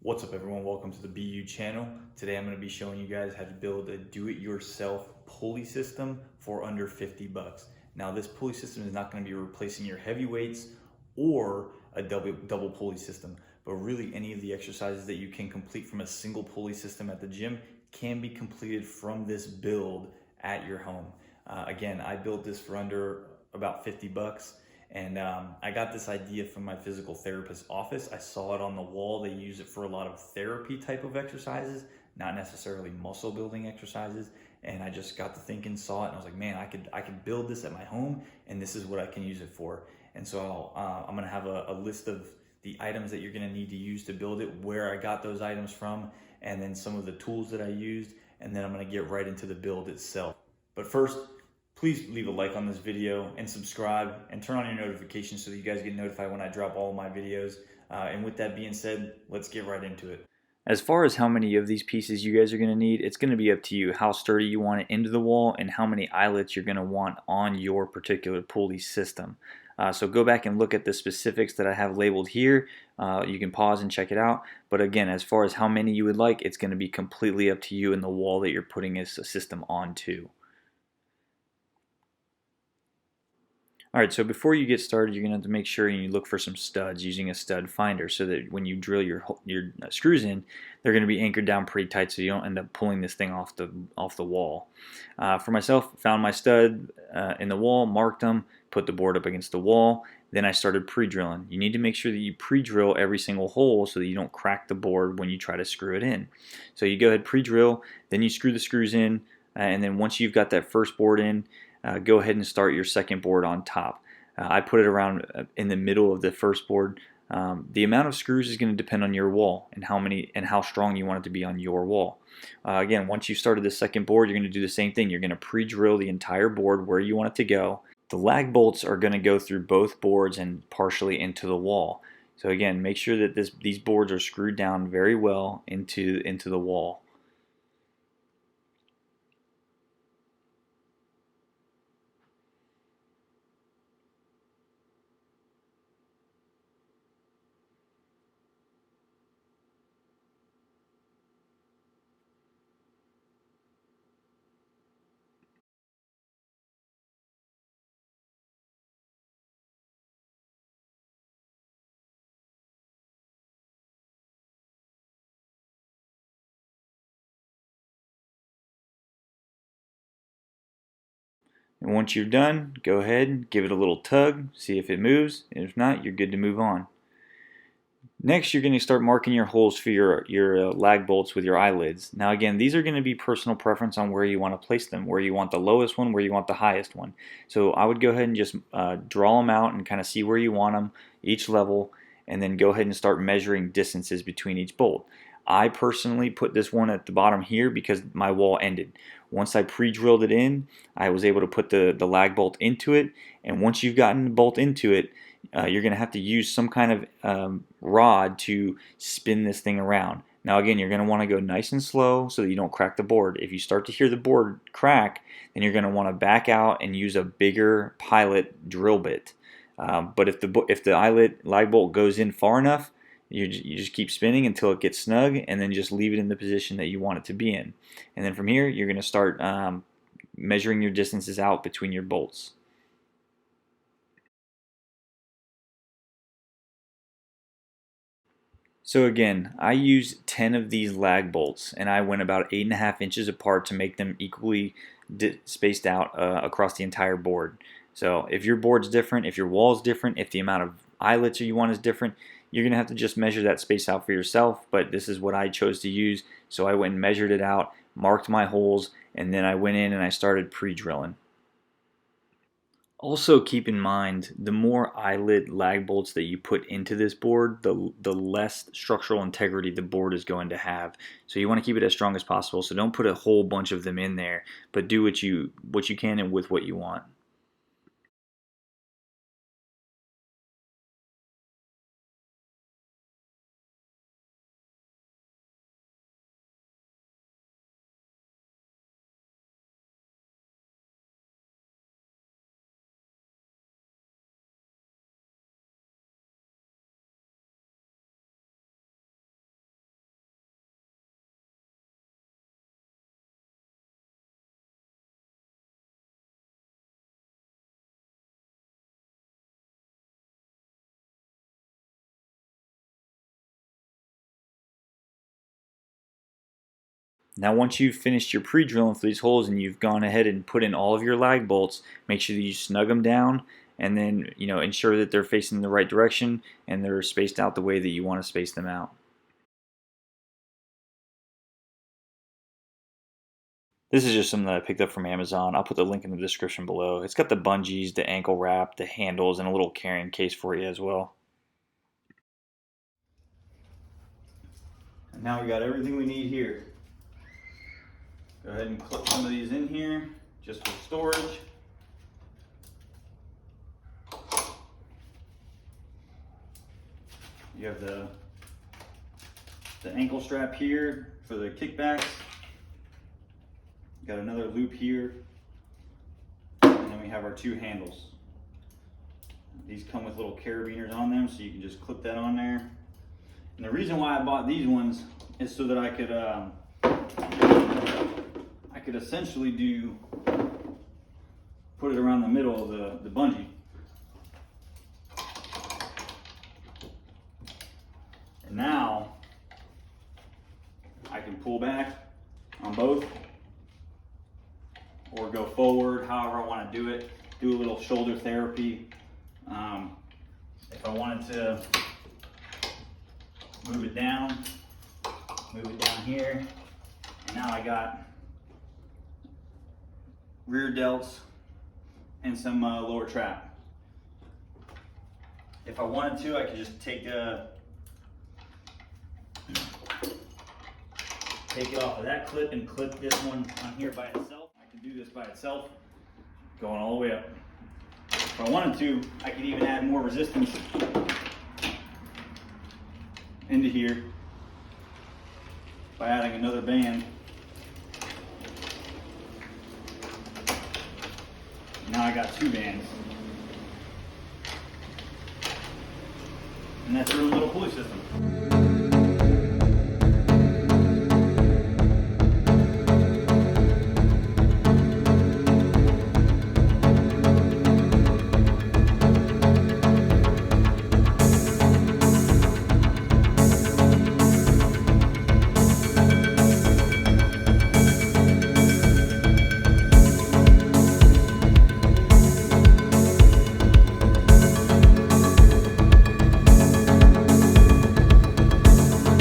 What's up everyone, welcome to the BU channel. Today I'm going to be showing you guys how to build a do-it-yourself pulley system for under 50 bucks. Now this pulley system is not going to be replacing your heavy weights or a double pulley system, but really any of the exercises that you can complete from a single pulley system at the gym can be completed from this build at your home. Again, I built this for under about 50 bucks. And I got this idea from my physical therapist's office. I saw it on the wall. They use it for a lot of therapy type of exercises, not necessarily muscle building exercises. And I just got to thinking, saw it, and I was like, man, I could build this at my home, and this is what I can use it for. And so I'm gonna have a list of the items that you're gonna need to use to build it, where I got those items from, and then some of the tools that I used, and then I'm gonna get right into the build itself. But first, please leave a like on this video and subscribe and turn on your notifications so that you guys get notified when I drop all of my videos. And with that being said, let's get right into it. As far as how many of these pieces you guys are going to need, it's going to be up to you how sturdy you want it into the wall and how many eyelets you're going to want on your particular pulley system. So go back and look at the specifics that I have labeled here. You can pause and check it out. But again, as far as how many you would like, it's going to be completely up to you and the wall that you're putting this system onto. Alright, so before you get started, you're going to have to make sure you look for some studs using a stud finder so that when you drill your screws in, they're going to be anchored down pretty tight so you don't end up pulling this thing off the wall. For myself, found my stud in the wall, marked them, put the board up against the wall, then I started pre-drilling. You need to make sure that you pre-drill every single hole so that you don't crack the board when you try to screw it in. So you go ahead, pre-drill, then you screw the screws in, and then once you've got that first board in, go ahead and start your second board on top. I put it around in the middle of the first board. The amount of screws is going to depend on your wall and how strong you want it to be on your wall. Again, once you started the second board, you're going to do the same thing. You're going to pre-drill the entire board where you want it to go. The lag bolts are going to go through both boards and partially into the wall. So again, make sure that these boards are screwed down very well into the wall. And once you're done, go ahead, give it a little tug, see if it moves, and if not, you're good to move on. Next, you're going to start marking your holes for your lag bolts with your eyelids. Now again, these are going to be personal preference on where you want to place them, where you want the lowest one, where you want the highest one. So I would go ahead and just draw them out and kind of see where you want them, each level, and then go ahead and start measuring distances between each bolt. I personally put this one at the bottom here because my wall ended. Once I pre-drilled it in, I was able to put the lag bolt into it, and once you've gotten the bolt into it, you're going to have to use some kind of rod to spin this thing around. Now again, you're going to want to go nice and slow so that you don't crack the board. If you start to hear the board crack, then you're going to want to back out and use a bigger pilot drill bit. But if the eyelet lag bolt goes in far enough, you just keep spinning until it gets snug, and then just leave it in the position that you want it to be in. And then from here, you're going to start measuring your distances out between your bolts. So again, I used 10 of these lag bolts, and I went about 8.5 inches apart to make them equally spaced out across the entire board. So if your board's different, if your wall's different, if the amount of eyelets you want is different, you're going to have to just measure that space out for yourself, but this is what I chose to use. So I went and measured it out, marked my holes, and then I went in and I started pre-drilling. Also keep in mind, the more eyelet lag bolts that you put into this board, the less structural integrity the board is going to have. So you want to keep it as strong as possible. So don't put a whole bunch of them in there, but do what you can and with what you want. Now once you've finished your pre-drilling for these holes and you've gone ahead and put in all of your lag bolts, make sure that you snug them down, and then ensure that they're facing the right direction and they're spaced out the way that you want to space them out. This is just something that I picked up from Amazon. I'll put the link in the description below. It's got the bungees, the ankle wrap, the handles, and a little carrying case for you as well. And now we got everything we need here. Go ahead and clip some of these in here just for storage. You have the ankle strap here for the kickbacks. Got another loop here. And then we have our two handles. These come with little carabiners on them, so you can just clip that on there. And the reason why I bought these ones is so that I could essentially put it around the middle of the bungee. And now I can pull back on both or go forward, however I want to do it. Do a little shoulder therapy. If I wanted to move it down here. And now I got rear delts and some lower trap. If I wanted to, I could just take it off of that clip and clip this one on here by itself. I can do this by itself, going all the way up. If I wanted to, I could even add more resistance into here by adding another band. Now I got two bands. And that's your little pulley system.